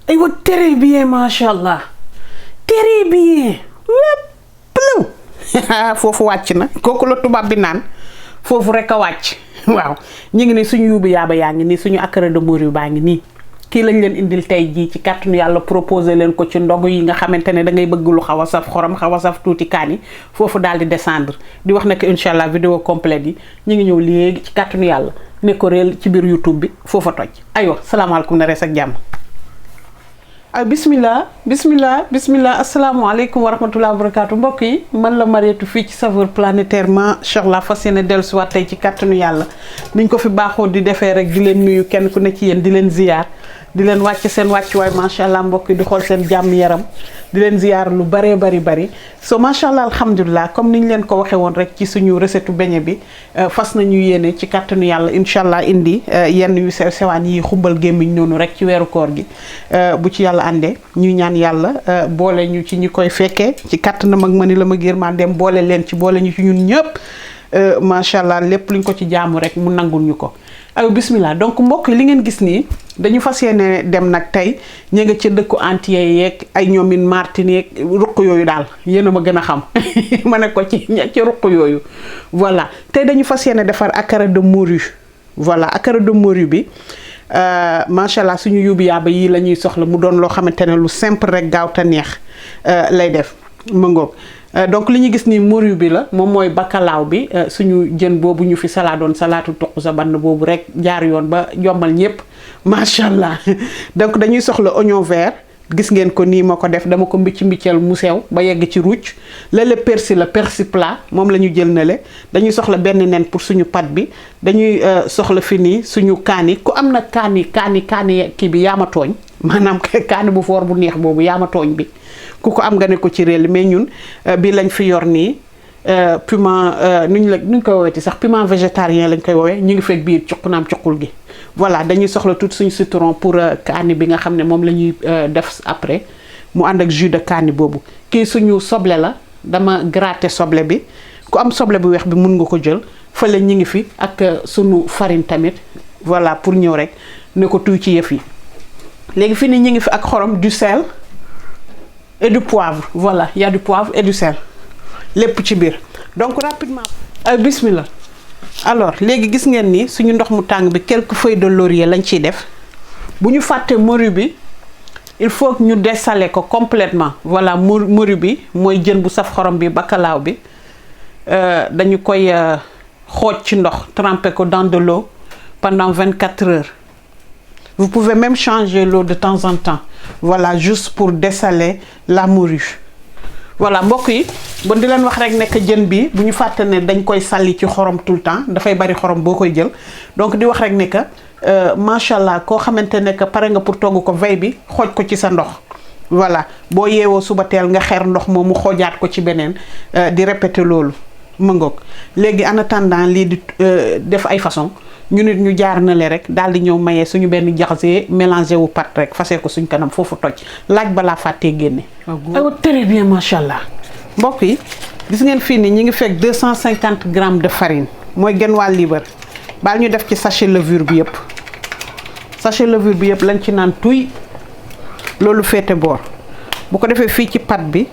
aywa très bien macha allah très bien lépp foofu wàcc na kooku la tubaab bi naan foofu rek a wàcc waaw ñu ngi ni suñu yuubu yaaba yaa ngi nii suñu akara de mori baa ngi nii kii lañ leen indil tey jii ci kàttanu yàlla proposé leen ko ci ndogu yi nga xamante ne da ngay bëgg lu xaw a saf xorom xaw a saf tuuti kaani foofu daal di descendre di wax nag incha allah vidéo complète yi ñu ngi ñëw léegi ci kàttanu yàlla ne ko réel ci biir YouTube bi foofa toj aywa salaamaaleykum na rees ak jàmm. bismillah asalaamaaleykum wa rahmatulah wa barakaatu mbokk yi man la Marietou fii ci saveur planétaire macha allah fas yéene dellusiwaat tey ci kàttanu yàlla niñ ko fi baaxoo di defee rek di leen nuyu kenn ku ne ci yéen di leen ziyaar di leen wàcc seen wàccuwaay macha allah mbokk yi di xool seen jàmm yaram di leen ziyaar lu bëree bari so macha allah alhamdulilah comme niñ leen ko waxee woon rek ci suñu recette beñe bi fas nañu yéene ci kàttanu yàlla incha allah indi yenn yu sew sewaan yi xumbal gémmiñ noonu rek ci weeru koor gi bu ci yàlla àndee ñuy ñaan yàlla boole ñu ci ñi koy fekkee ci kàttanam ak mani la ma gër maa dem boole leen ci boole ñu ci ñun ñëpp macha allah lépp luñ ko ci jaamu rek mu nangul ñu ko. ayo bismillah donc mbokk yi li ngeen gis nii dañu fas yéene dem nag tey ñu nga ca dëkku Antillais yeeg ay ñoomin Martinique ruq yooyu daal yéen a ma gën a xam ma ne ko ci ruq yooyu voilà tey dañu fas yéene defar akara de morue voilà akara de morue bi macha allah suñu yuubu yaaba yii la ñuy soxla mu doon loo xamante ne lu simple rek gaaw te neex lay def mëngoog donc li ñu gis ni morue bi la moom mooy bacalao bi suñu jën boobu ñu fi salaadoon salaatu tuq sa bann boobu rek jaar yoon ba jombal ñëpp macha allah donc dañuy soxla oignon vert gis ngeen ko nii ma ko def dama ko mbiccal mu sew ba yegg ci ruuc lale persil la persil plat moom la ñu jël na le dañuy soxla benn nen pour suñu pat bi dañuy soxla fi nii suñu kaani ku am na kaani kii bi yaa ma tooñ maanaam kaani bu foor bu neex boobu yaa ma tooñ bi ku ko am nga ne ko ci réel mais ñun bi lañ fi yor nii piment nuñ koy woowee sax piment végétarien lañ koy woowee ñu ngi fekk biir cuqnaam cuqul gi voilà dañuy soxla tout suñu citron pour kaani bi nga xam ne moom la ñuy def après mu ànd ak jus de kaani boobu kii suñu soble la dama gratter soble bi ku am soble bu weex bi mun nga ko jël fële ñi ngi fi ak suñu farine tamit voilà pour ñëw rek ne ko tuy ci yëf yi léegi fi ni ñi ngi fi ak xorom du sel et du poivre voilà il y a du poivre et du sel lépp ci biir donc rapidement bismillah alors léegi gis ngeen ni suñu ndox mu tàng bi quelques feuilles de laurier lañ ciy def bu ñu fàtte morue bi il faut que ñu dessaler ko complètement voilà morue bi mooy jën bu saf xorom bi bacalao bi dañu koy xooj ci ndox tremper ko dans de l'eau pendant 24 heures. Vous pouvez même changer l'eau de temps en temps voilà juste pour dessaler la morue voilà mbokk yi bon di leen wax rek nekk jën bi bu ñu fàtte ne dañ koy sàlli ci xorom tout le temps dafay bari xorom boo koy jël donc di wax rek ne que macha allah koo xamante ne que pare nga pour togg ko veille bi xooj ko ci sa ndox voilà boo yeewoo suba teel nga xeer ndox moomu xoojaat ko ci beneen di répéter loolu mëngoog léegi en attendant lii di def ay façon ñu nit ñu jaar na le rek daal di ñëw mayee suñu benn jaxase mélangé wu pat rek fasee ko suñ kanam foofu toj laaj balaa fàttee génne. aywa très bien macha allah mbokk yi gis ngeen fii nii ñi ngi fekk 250 grammes de farine mooy genn wàll liibar baal ñu def ci sachet levure bi yëpp lañ ci naan tuy loolu féete boor bu ko defee fii ci pat bi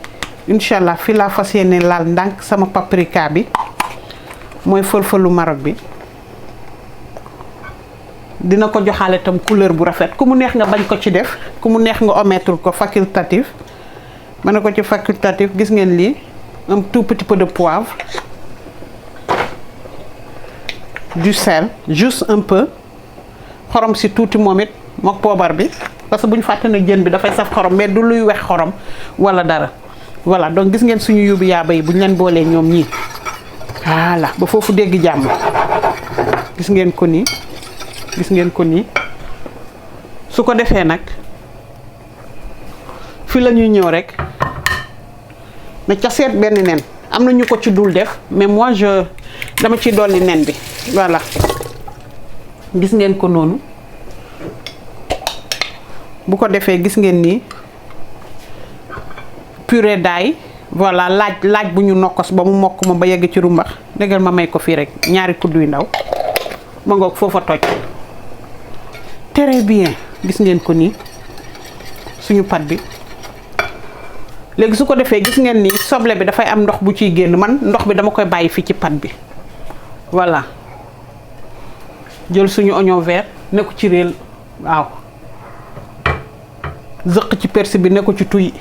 incha allah fii laa fas yéene laal ndànk sama paprika bi mooy fël-fëlu Maroc bi. dina ko joxaale tam couleur bu rafet ku mu neex nga bañ ko ci def ku mu neex nga omettre ko facultatif ma ne ko ci facultatif gis ngeen lii un tout petit peu de poivre du sel juste un peu xorom si tuuti moom it mook poobar bi parce que bu ñu fàtte ne jën bi dafay saf xorom mais du luy wex xorom wala dara voilà donc gis ngeen suñu yuubu yaaba yi bu ñu leen boolee ñoom ñii voilà ba foofu dégg jàmm gis ngeen ko nii su ko defee nag fi la ñuy ñëw rek na ca seet benn nen am na ñu ko ci dul def mais moi dama ci dolli nen bi voilà gis ngeen ko noonu bu ko defee gis ngeen nii purée d'ail voilà laaj bu ñu nokkos ba mu mokk ma ba yegg ci rumbax déggal ma may ko fii rek ñaari kuddu yu ndaw ma ngoog foofa toj très bien gis ngeen ko nii suñu pat bi léegi su ko defee gis ngeen ni soble bi dafay am ndox bu ciy génn man ndox bi dama koy bàyyi fii ci pat bi voilà jël suñu oignon vert ne ko ci réel waaw zëq ci persil bi ne ko ci tuy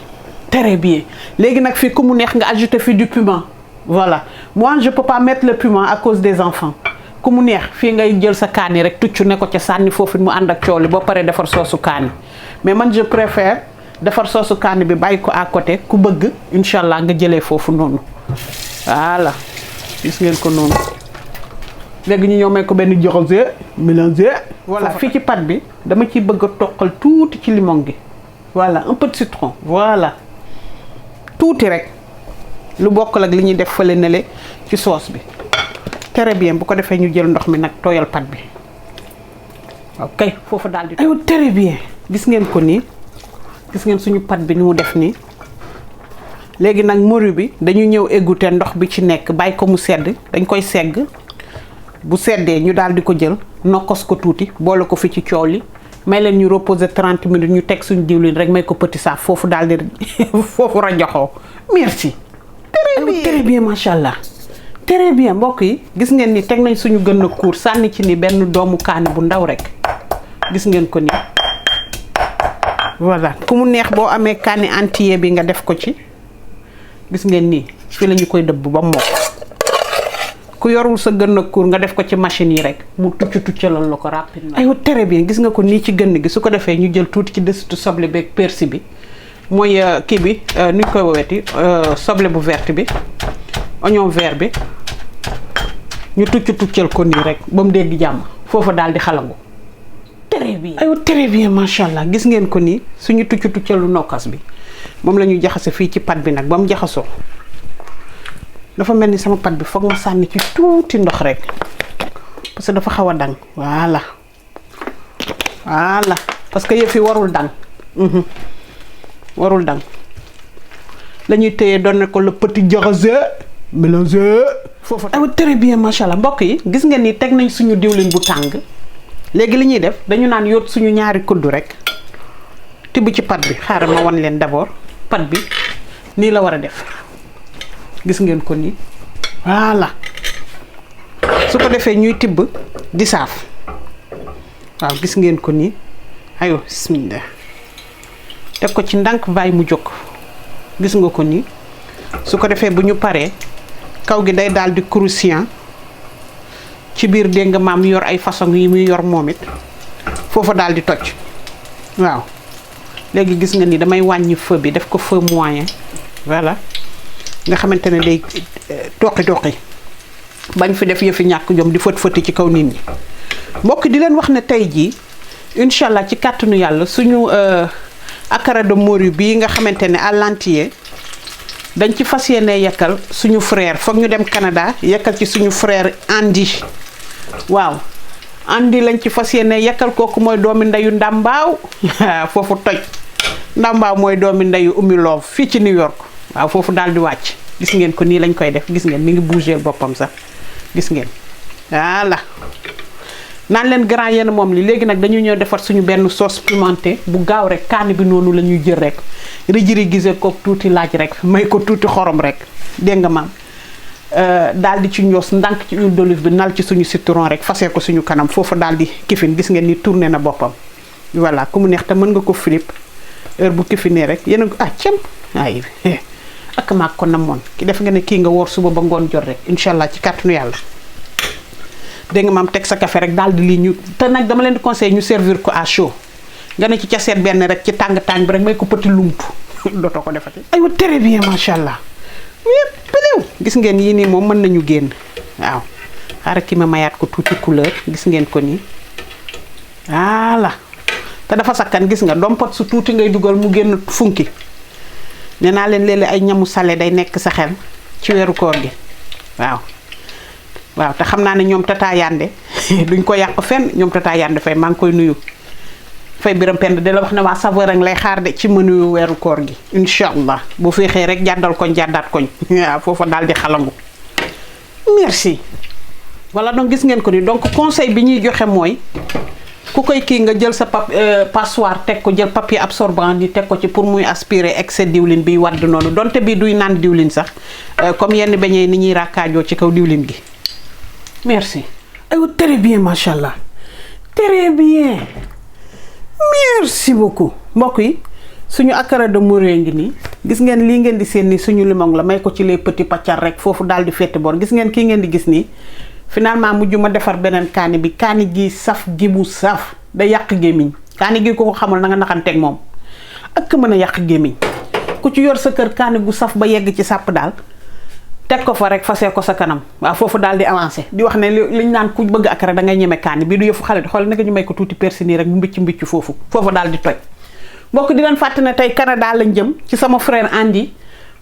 très bien léegi nag fii ku mu neex nga ajouter fii du piment voilà moi je peux pas mettre le piment à cause des enfants ku mu neex fii ngay jël sa kaani rek tuccu ne ko ca sànni foofu mu ànd ak cooli boo paree defar soosu kaani mais man je préfère defar soosu kaani bi bàyyi ko à côté ku bëgg incha allah nga jëlee foofu noonu voilà gis ngeen ko noonu léegi ñu ñëw may ko benn jaxase mélangé voilà fii ci pat bi dama ciy bëgg a toqal tuuti ci limon gi voilà un peu de citron voilà tuuti rek lu bokkul ak li ñuy def fële nele ci sauce bi très bien bu ko defee ñu jël ndox mi nag tooyal pat bi ok foofu daal di aywa très bien gis ngeen ko nii gis ngeen suñu pat bi ni mu def nii léegi nag morue bi dañu ñëw égoutter ndox bi ci nekk bàyyi ko mu sedd dañ koy segg bu seddee ñu daal di ko jël nokkos ko tuuti boole ko fi ci coow li may leen ñu reposer 30 minutes ñu teg suñu diwlin rek may ko petit saaf foofu daal di foofu rajoxoo merci très bien macha allah très bien mbokk yi gis ngeen ni teg nañ suñu gën a kuur sànni ci ni benn doomu kaani bu ndaw rek gis ngeen ko ni voilà ku mu neex boo amee kaani entier bi nga def ko ci gis ngeen nii fii la ñu koy dëbb ba mokk ku yorul sa gën a kuur nga def ko ci machine yi rek mu tuccalal la ko rapidement aywa très bien gis nga ko nii ci gën gi su ko defee ñu jël tuuti ci desitu soble beeg persil bi mooy kii bi nu ñu koy wooweti soble bu verte bi oignon vert bi ñu tuccal ko nii rek ba mu dégg jàmm foofu daal di xalangu très bien aywa très bien macha allah gis ngeen ko nii suñu tuccalu nokkas bi moom la ñuy jaxase fii ci pat bi nag ba mu jaxasoo dafa mel ni sama pat bi foog ma sànni ci tuuti ndox rek parce que dafa xaw a dang voilà parce que yëf yi warul dang warul dang la ñuy téye doon ko le petit jaxase mélangé foofu aywa très bien macha allah mbokk yi gis ngeen ni teg nañ suñu diwlin bu tàng léegi li ñuy def dañu naan yóot suñu ñaari kuddu rek tibb ci pat bi xaaral ma wan leen d'abord pat bi nii la war a def gis ngeen ko nii voilà su ko defee ñuy tibb di saaf waaw gis ngeen ko nii ayo bismillah teg ko ci ndànk bàyyi mu jóg gis nga ko nii su ko defee bu ñu paree kaw gi day daal di croustillant ci biir dégg nga maam yor ay façon yi muy yor moom it foofa daal di toj waaw léegi gis nga ni damay wàññi feu bi def ko feu moyen voilà nga xamante ne day toqi bañ fi def yëfi ñàkk jom di fët ci kaw nit ñi mbokk di leen wax ne tey jii incha allah ci kàttanu yàlla suñu akara de morue bii nga xamante ne à l'entier dañ ci fas yéene yekkal suñu frère foog ñu dem Canada yekkal ci suñu frère Andy waaw Andy lañ ci fas yéene yekkal kooku mooy doomi ndeyu Ndambaaw foofu toj Ndambaaw mooy doomi ndeyu Oumy Love fii ci New York waaw foofu daal di wàcc gis ngeen ko nii lañ koy def gis ngeen mi ngi bouger boppam sax gis ngeen voilà naan leen grand yenn moom li léegi nag dañu ñëw defar suñu benn sauce pimentée bu gaaw rek kaani bi noonu la ñuy jël rek rijiri gisee ko tuuti laaj rek may ko tuuti xorom rek dégg nga maam daal di ci ñoos ndànk ci huile d'olive bi nal ci suñu citron rek fasee ko suñu kanam foofu daal di kifin gis ngeen ni tourné na boppam voilà ku mu neex te mën nga ko flip heure bu kifinee rek yéen a cem ay ak maag ko namoon ki def nga ne kii nga woor suba ba ngoon jot rek incha allah ci kàttanu yàlla dégg nga maam teg sa café rek daal di lii ñu te nag dama leen di conseiller ñu servir ko à chaud nga ne ci ca seet benn rek ci tàng bi rek may ko petit lump dootoo ko defati aywa très bien macha allah péléw gis ngeen yii nii moom mën nañu génn waaw xaaral ki ma mayaat ko tuuti couleur gis ngeen ko nii voilà te dafa sakkan gis nga dompot su tuuti ngay dugal mu génn funki nee naa leen léeg-léeg ay ñamu salé day nekk sa xel ci weeru koor gi waaw te xam naa ne ñoom tata Yande duñ ko yàq fenn ñoom tata Yande fay maa ngi koy nuyu fay biram pend de la wax ne waa saveur ak lay xaar de ci menu weeru koor gi incha allah bu feexee rek jàddal koñ jàddaat koñ waaw foofa daal di xalangu merci voilà donc gis ngeen ko ni donc conseil bi ñuy joxe mooy ku koy kii nga jël sa passoire teg ko, jël papier absorbant di teg ko ci pour muy aspirer excès diwlin bi wadd noonu donte bi duy naan diwlin sax comme yenn beñee ni ñuy rakkaajoo ci kaw diwlin gi. merci. aywa très bien macha allah très bien merci beaucoup mbokk yi. suñu akara de morée ngi nii gis ngeen lii ngeen di seen ni suñu limon la may ko ci les petits paccal rek foofu daal di fette boor gis ngeen kii ngeen di gis nii finalement mujj ma defar beneen kaani bi kaani gi saf gi mu saf da yàq gémmiñ kaani gi ko xamul na nga naxanteeg moom ak mën a yàq gémmiñ ku ci yor sa kër kaani gu saf ba yegg ci sàpp daal teg ko fa rek fasee ko sa kanam waaw foofu daal di avancé di wax ne liñ naan ku bëgg akara da ngay ñeme kaani bi du yëfu xale di xool naka ñu may ko tuuti persil nii rek mu mbicc foofu daal di toj. mbokk di leen fàtte ne tey Canada lañ jëm ci sama frère Andy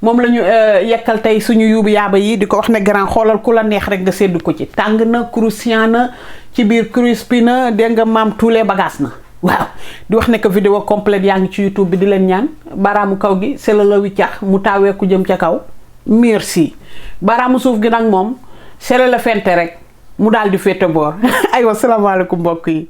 moom la ñu yekkal tey suñu yuubu yaaba yi di ko wax ne grand xoolal ku la neex rek nga seddu ko ci tàng na croustillant na ci biir crispy na dégg nga maam tous les bagages na waaw di wax ne que vidéo complète yaa ngi ci YouTube bi di leen ñaan baraamu kaw gi sela la wiccax mu taaweeku jëm ca kaw merci baraamu suuf gi nag moom sela la fente rek mu daal di féete boor aywa salaamaaleykum mbokk yi